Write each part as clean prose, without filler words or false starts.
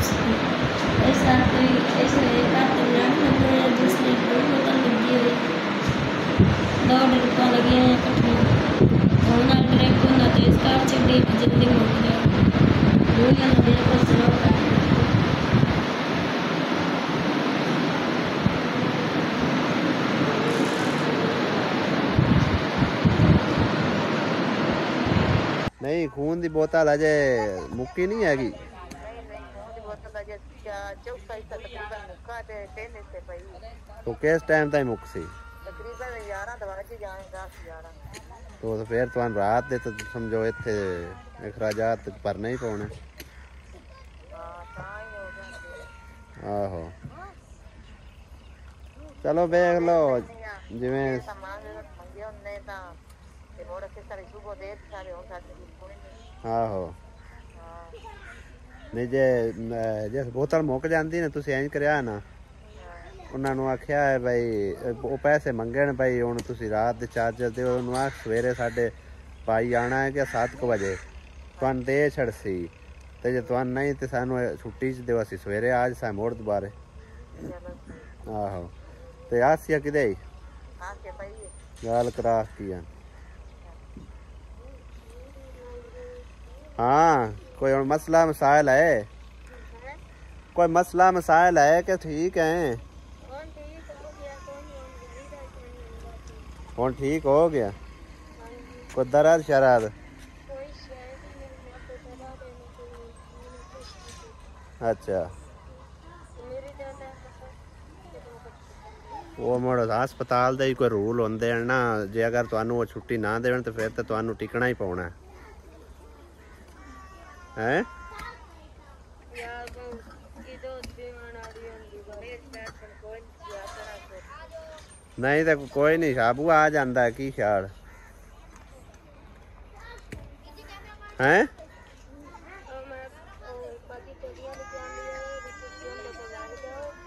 ऐसा कोई ऐसे एक आध दूसरी बोतल लगी है 2 रुपये लगे हैं कठिन होना ट्रैक होना तो इसका चढ़ी जल्दी हो गया दुनिया में मेरे को स्लो कर नहीं खून की बोतल अजे मुक्की नहीं हैगी तो किस टाइम तक मुक सी तो फिर तुहानू रात दे तो समझो इत्थे अखराजात भरने ही पौने आहो चलो देख लो जिवें आहो नहीं जे बोतल मुक जाती ना तुसीं इंज करिया ना उन्होंने आख्या है भाई वो पैसे मंगे ने भाई हुण तुसीं रात दे चार्जर दे उन्होंने आख सवेरे साढ़े भाई आना है कि 7 बजे तुहानू दे छड़सी ते जे तुहानू नहीं तो सानू छुट्टी च दिओ असीं सवेरे आज सा मुड़ दोबारे आहो ते आसिया किदे गल करा की हाँ कोई और मसला मसाइल है कोई मसला मसाइल है कि ठीक है कौन ठीक हो गया कोई दर्द शराद अच्छा वो मुड़ हस्पताल दे कोई रूल होंदे हैं ना जे अगर तुहानू वो छुट्टी ना देवन तो फिर तो तुहानू टिकना ही पौना है नहीं तो कोई नहीं शाबू आ जाता है की ख्याल है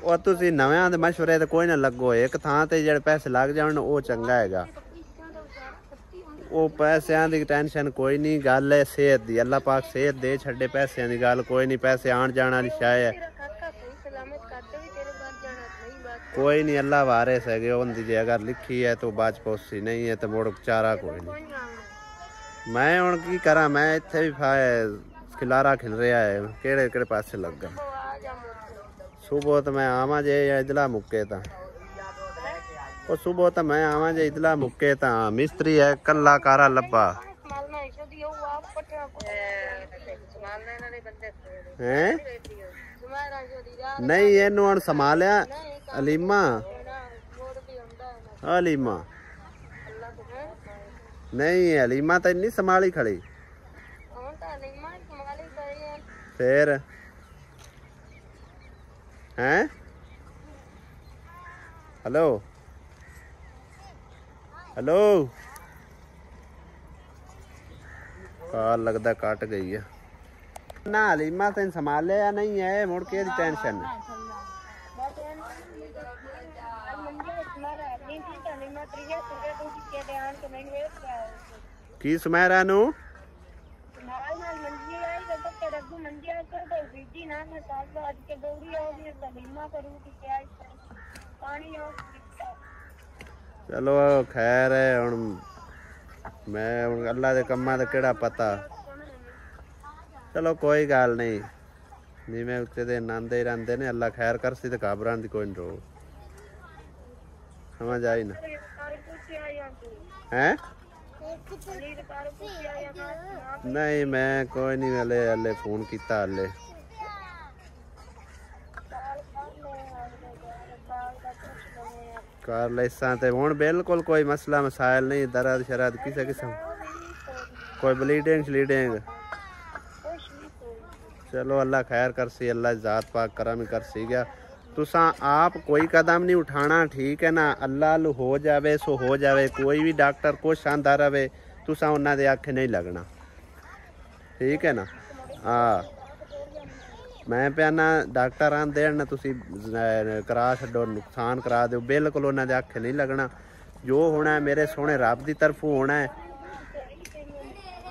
ਉਹ ਤੁਸੀਂ ਨਵਿਆਂ ਦੇ ਮਸ਼ਵਰੇ ਤੇ ਕੋਈ ਨਾ ਲੱਗੋ ਇੱਕ ਥਾਂ ਤੇ ਜਿਹੜੇ ਪੈਸੇ ਲੱਗ ਜਾਣ ਉਹ ਚੰਗਾ ਹੈਗਾ ਉਹ ਪੈਸਿਆਂ ਦੀ ਟੈਨਸ਼ਨ ਕੋਈ ਨਹੀਂ ਗੱਲ ਹੈ ਸਿਹਤ ਦੀ ਅੱਲਾਹ ਪਾਕ ਸਿਹਤ ਦੇ ਛੱਡੇ ਪੈਸਿਆਂ ਦੀ ਗੱਲ ਕੋਈ ਨਹੀਂ ਪੈਸੇ ਆਣ ਜਾਣ ਵਾਲੀ ਸ਼ਾਇ ਹੈ कोई नहीं अल्लाह वारिस है उनकी जे अगर लिखी है तो बाज पहुंची नहीं है तो मुड़ चारा कोई नहीं मैं हुण की करा मैं इत्थे भी खिलारा खिल रहा है केड़े केड़े पासे लगा सुबह तो मैं आवां जे इदला मुक्के ता ओ सुबह तो मैं आवां जे इदला मुक्के ता मिस्त्री है कल्ला कारा लब्बा हैं नहीं इनू हुण संभालिया अलीमा अलीमा नहीं अलीमा तो नहीं संभाली खड़ी फिर हैं हेलो हेलो कॉल लगता कट गई है ना अलीमा तेन संभाले या नहीं है मुड़ के टेंशन की सुमेरा नु चलो खैर है हुण मैं हुण अल्लाह दे कम्मां दा केड़ा पता चलो कोई गल नहीं जिवें उत्ते दे नांदे रहंदे ने अल्लाह खैर करसी ते घबराण दी कोई रो समझ आई ना हैं नहीं मैं कोई नहीं हले हले फोन किया हले कर लेसा ते हुण बिल्कुल कोई मसला मसाइल नहीं दर्द शरद किसी किस्म कोई ब्लीडिंग श्लीडिंग चलो अल्लाह खैर कर सी अल्लाह ज़ात पाक करम ही कर सी गया तुसा आप कोई कदम नहीं उठाना ठीक है ना अल्लाह हो जावे सो हो जावे कोई भी डॉक्टर कुछ आंदा रहे तुसा उन्हां दे आखे नहीं लगना ठीक है ना हाँ मैं पे ना डॉक्टर आंदे ना तुसी करा छड्डो नुकसान करा दो बिल्कुल उन्हां दे आखे नहीं लगना जो होना है मेरे सोहने रब की तरफों होना है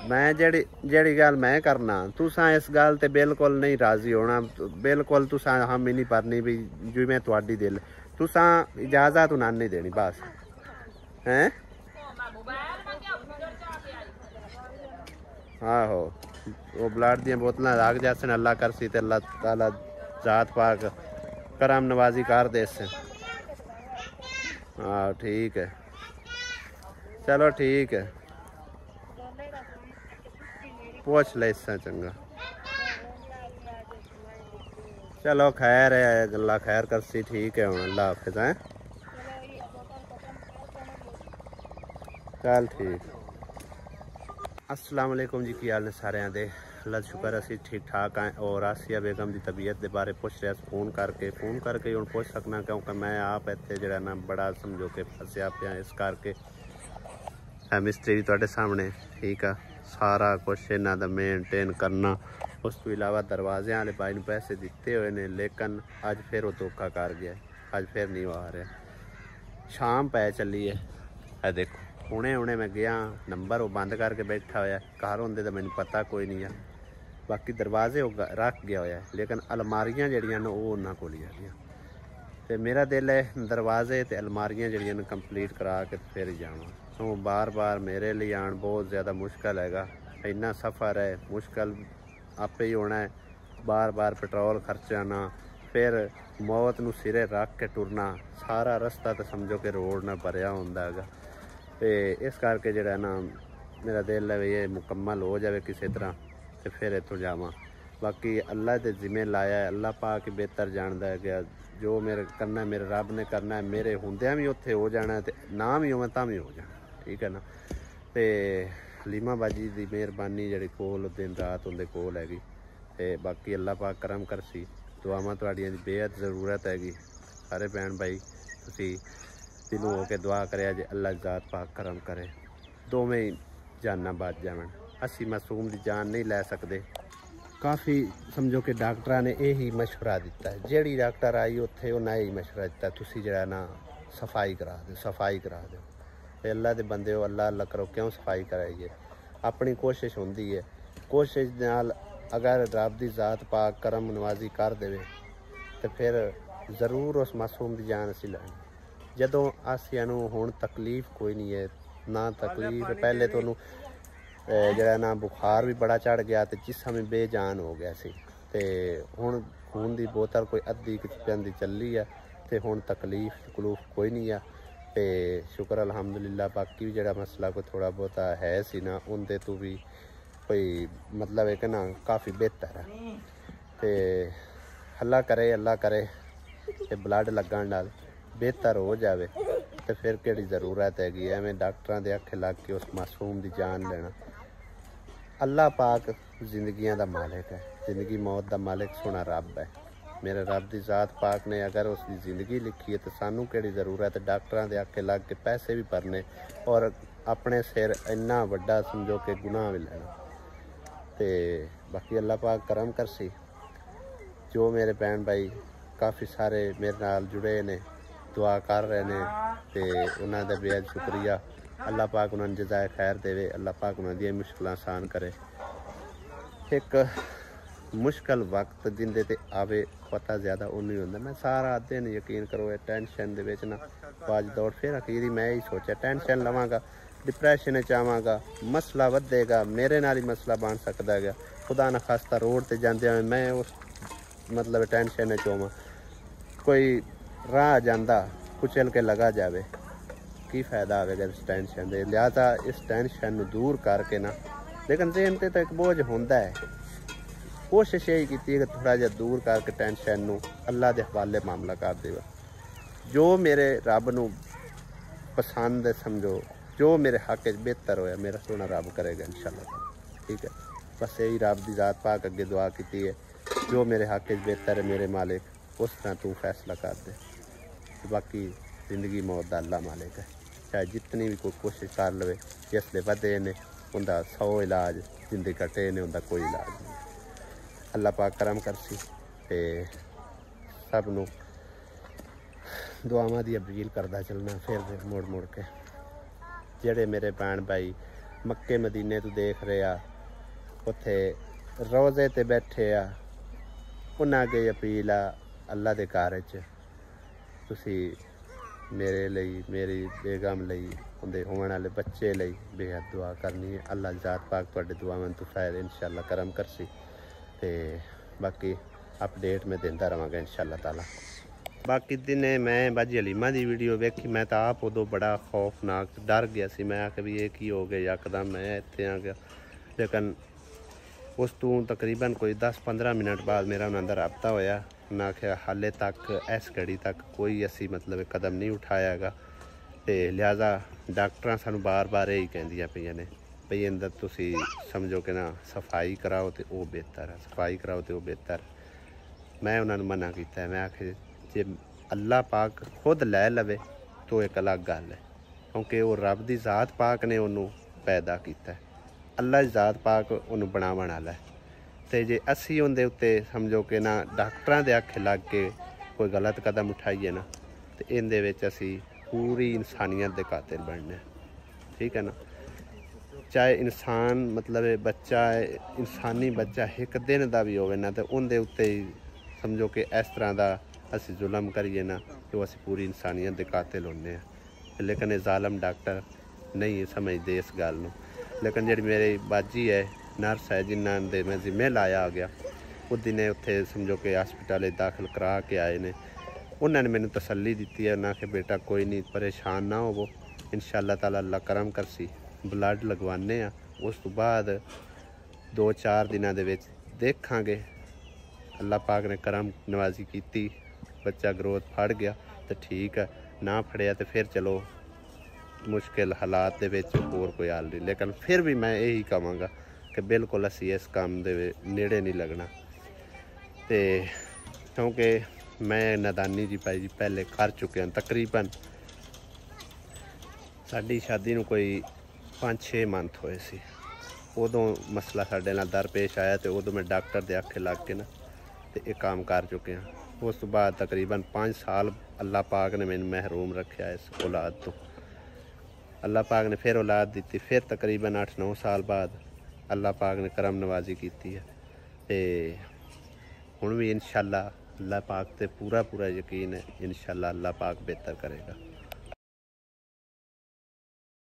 मैं जेड़ी गल मैं करना तुसा इस गल ते बिल्कुल नहीं राजी होना, बिल्कुल तुसा हम ही नहीं भरनी भी जिवें तुहाडी दिल, तुसा इजाजत उन्हें नहीं देनी बस हैं। आहो वो ब्लड दी बोतल रख जैसे अल्लाह करसी ते अल्लाह ताला जात पाक करम नवाजी कर दे। हाँ ठीक है, चलो ठीक है, पूछ ले इससे चंगा। चलो खैर है, अल्लाह खैर करसी, ठीक है हुण अल्लाह हाफिज़ हैं। चल ठीक। अस्सलाम वालेकुम जी, की हाल ने सारिਆਂ ਦੇ। अल्लाह शुक्र असी ठीक ठाक हैं। और आसिया बेगम की तबीयत के बारे पूछ रहा फोन करके हूँ पूछ सकना, क्योंकि मैं आप इतने जरा ना बड़ा समझो कि फसिया पिया, इस करके मिस्त्री भी तुहाडे सामने ठीक है, सारा कुछ इन्हां दा मेनटेन करना। उस तो इलावा दरवाजे वाले भाई ने पैसे दिते हुए ने, लेकिन अज फिर वो धोखा कर गया, अज फिर नहीं आ रहा। शाम पै चली है देखो, हुणे मैं गया नंबर वो बंद करके बैठा होया, घर होंदे तो मैनूं पता कोई नहीं है। बाकी दरवाजे वो रख गया होया, लेकिन अलमारियां जड़ियां ने वो उन्हां कोल ही है। तो मेरा दिल है दरवाजे ते अलमारियां जड़ियां ने कंप्लीट करा के फिर ही जावां। तो बार बार मेरे लिए आन बहुत ज़्यादा मुश्किल हैगा, इन्ना सफ़र है, मुश्किल आपे ही होना है। बार बार पेट्रोल खर्चाना, फिर मौत नूं सिरे रख के टुरना, सारा रस्ता तो समझो कि रोड ना भरिया होंदा हैगा। तो इस करके जड़ा ना मेरा दिल है भी ये मुकम्मल हो जाए किसी तरह, तो फिर इतों जावां। बाकी अल्लाह के जिम्मे लाया है, अल्लाह पाक ही बेहतर जानता है कि जो मेरे करना है मेरे रब ने करना है, मेरे हुंदियां भी उत्थे हो जाना है, तो ना भी होवे तां भी हो जाना, ठीक है ना। तो हलीमा बाजी की मेहरबानी जी कोल दिन रात उनके कोल हैगी। तो बाकी अल्लाह पाक करम करसी, दुआवां तुहाडियां दी बेहद ज़रूरत हैगी। सारे भैन भाई तुसीं दिलों हो के दुआ करे जे अल्लाह जात पाक करम करे, दोवें ही जाना बच जावन। असी मासूम की जान नहीं लै सकते। काफ़ी समझो कि डॉक्टर ने यही मशवरा दिता है, जेड़ी डॉक्टर आई उत्थे उन्हें यही मशवरा दिता, तुसी जरा ना सफाई करा दो, सफाई करा दो। ते अल्लाह दे बंदे हो, अल्लाह अल्लाह करो, क्यों सफाई कराइए। अपनी कोशिश होंदी है, कोशिश नाल अगर रब दी जात पाक करम नवाजी कर देवे तो फिर ज़रूर उस मासूम की जान असी लैनी। जदों आसिया नूं हुण तकलीफ कोई नहीं है, ना तकलीफ पहले तो जरा ना बुखार भी बड़ा चढ़ गया, तो जिस्म बेजान हो गया सी। ते हुण खून की बोतल कोई अद्धी पिंदी चली है, तो हुण तकलीफ तकलूफ कोई नहीं है। तो शुक्र अलहमदुलिल्लाह। बाकी भी जरा मसला कोई थोड़ा बहुता है सी ना, उनके तो भी कोई मतलब है कि ना काफ़ी बेहतर है। तो अल्लाह करे कि ब्लड लगन नाल बेहतर हो जाए, तो फिर केड़ी ज़रूरत हैगी एवें डॉक्टरां दे आखे लग के उस मासूम की जान लेना। अल्लाह पाक जिंदगियां दा मालिक है, जिंदगी मौत दा मालिक सोना रब है। मेरे रब की जात पाक ने अगर उसकी ज़िंदगी लिखी है, तो सानू केड़ी ज़रूरत है डॉक्टरां दे आखे लग के पैसे भी भरने और अपने सिर इन्ना वड्डा समझो कि गुनाह भी लेना। तो बाकी अल्लाह पाक करम करसी। जो मेरे भैन भाई काफ़ी सारे मेरे नाल जुड़े ने, दुआ कर रहे हैं, तो उन्होंने बेहद शुक्रिया। अल्लाह पाक उन्होंने जज़ाए खैर देवे, अल्लाह पाक उन्होंने मुश्किल आसान करे। एक मुश्किल वक्त जिंदे ते आवे पता ज़्यादा उन्नी होंदा। मैं सारा दिन यकीन करो टेंशन दे विच ना बाज दौड़, फिर अखीरी मैं ही सोचा टेंशन लवांगा, डिप्रैशन च आवांगा, मसला वधेगा, मेरे नाल ही मसला बन सकदा है। खुदा ना खास्ता रोड ते जांदे मैं उस मतलब टेंशन च होवां, कोई राह जांदा कुचल के लगा जावे, की फ़ायदा आवेगा इस टेंशन दे। लिहाजा इस टेंशन नूं दूर करके ना, लेकिन जेहन ते तो एक बोझ होंदा है। कोशिश यही की कि थोड़ा जिहा दूर करके टेंशन नूं अल्लाह के हवाले मामला कर देगा। जो मेरे रब नूं पसंद है समझो, जो मेरे हक बेहतर होया मेरा सोना रब करेगा इंशाल्लाह, ठीक है। बस यही रब की जात पाक अगे दुआ की है, जो मेरे हक बेहतर है मेरे मालिक, उस तरह तू फैसला कर दे। बाकी जिंदगी मौत दा अल्लाह मालिक है, चाहे जितनी भी कोई कोशिश कर लवे, जिसले वधे ने उनका 100 इलाज, जिंदे कटे ने उनका कोई इलाज नहीं। अल्लाह पाक करम करसी। ते सब नूं दुआवां दी अपील करदा चलना। फिर मुड़ के जेड़े मेरे भैन भाई ਮੱਕੇ ਮਦੀਨੇ ਤੋਂ ਦੇਖ ਰਹੇ ਆ, ਉੱਥੇ ਰੋਜ਼ੇ ਤੇ ਬੈਠੇ ਆ, ਉਹਨਾਂ ਅੱਗੇ ਅਪੀਲ ਆ ਅੱਲਾ ਦੇ ਘਰ 'ਚ ਤੁਸੀਂ ਮੇਰੇ ਲਈ, ਮੇਰੀ ਬੇਗਮ ਲਈ, ਉਹਦੇ ਹੋਣ ਵਾਲੇ ਬੱਚੇ ਲਈ ਬੇਹੱਦ ਦੁਆ ਕਰਨੀ ਹੈ। ਅੱਲਾ ਜ਼ਾਤ ਪਾਕ ਤੁਹਾਡੇ ਦੁਆਵਾਂ ਤੋਂ ਫੈਰ इंशाअल्लाह करम करसी। ਤੇ ਬਾਕੀ अपडेट मैं ਦਿੰਦਾ ਰਹਾਂਗਾ इंशाअल्लाह ताला। बाकी दिने मैं बाजी हलीमा की वीडियो वेखी, मैं तो आप उदों बड़ा खौफनाक डर गया सी। मैं आख भी ये की हो गया यकदम मैं इत्थे आ गया, लेकिन उस तू तकरीबन कोई 10-15 मिनट बाद मेरा उन्होंने अंदर रबता होया। उन्हें आख्या हाले तक इस घड़ी तक कोई असी मतलब कदम नहीं उठायागा, तो लिहाजा डॉक्टर सानू बार बार यही कहंदियां पईयां ने भई अंदर तुसी समझो कि ना सफाई कराओ तो वह बेहतर है, सफाई कराओ तो वह बेहतर। मैं उन्होंने मना किया, मैं आखे जे अल्लाह पाक खुद लै लवे तो एक अलग गल है, क्योंकि वो रब की ज़ात पाक ने उन्होंने पैदा किया, अल्लाह की ज़ात पाक उन्होंने बनावन वाला है। तो जे असी उनके उत्ते समझो कि ना डॉक्टरां दे आखे लग के कोई गलत कदम उठाइए ना, तो इहदे विच असी पूरी इंसानियत के कातिल बनने, ठीक है ना। चाहे इंसान मतलब बच्चा इंसानी बच्चा एक दिन का भी होवे ना, तो उनके उत्ते ही समझो कि इस तरह का असी जुल्म करिए ना तो असी पूरी इंसानियत के कातिल होने हैं। लेकिन ये जालम डॉक्टर नहीं समझते इस गल नूं। लेकिन जी मेरी बाजी है नर्स है जिन्होंने दे मैं जिम्मे लाया आ गया, उस दिन उत्थे समझो कि हस्पिटल दाखिल करा के आए ने, उन्होंने मैंने तसल्ली दी है। उन्हें आखे बेटा कोई नहीं परेशान ना होवो, इंशाअल्लाह ताला अल्लाह करम करसी। ब्लड लगवाने आ, उस तो बाद 2-4 दिनों के देखांगे। अल्लाह पाक ने करम नवाजी की, बच्चा ग्रोथ फड़ गया तो ठीक है, ना फड़िया तो फिर चलो मुश्किल हालात दे विच होर कोई हल नहीं। लेकिन फिर भी मैं यही कहांगा कि बिल्कुल असी इस काम दे नेड़े नहीं लगना, तो क्योंकि मैं नादानी जी भाई जी पहले कर चुके हैं। तकरीबन साडी शादी नूं कोई 5-6 मंथ होए सी, उदों मसला साडे नाल दरपेश आया, तो उदों मैं डॉक्टर दे आखे लग के ना तो ये काम कर चुके हैं। उस तो बाद तकरीबन 5 साल अल्लाह पाक ने मैंने महरूम रखा इस औलाद तो। अल्लाह पाक ने फिर औलाद दी, फिर तकरीबन 8-9 साल बाद अल्लाह पाक ने करम नवाजी की है। तो हुण भी इंशाअल्लाह अल्लाह पाक ते पूरा पूरा यकीन है, इंशाअल्लाह अल्लाह पाक बेहतर करेगा।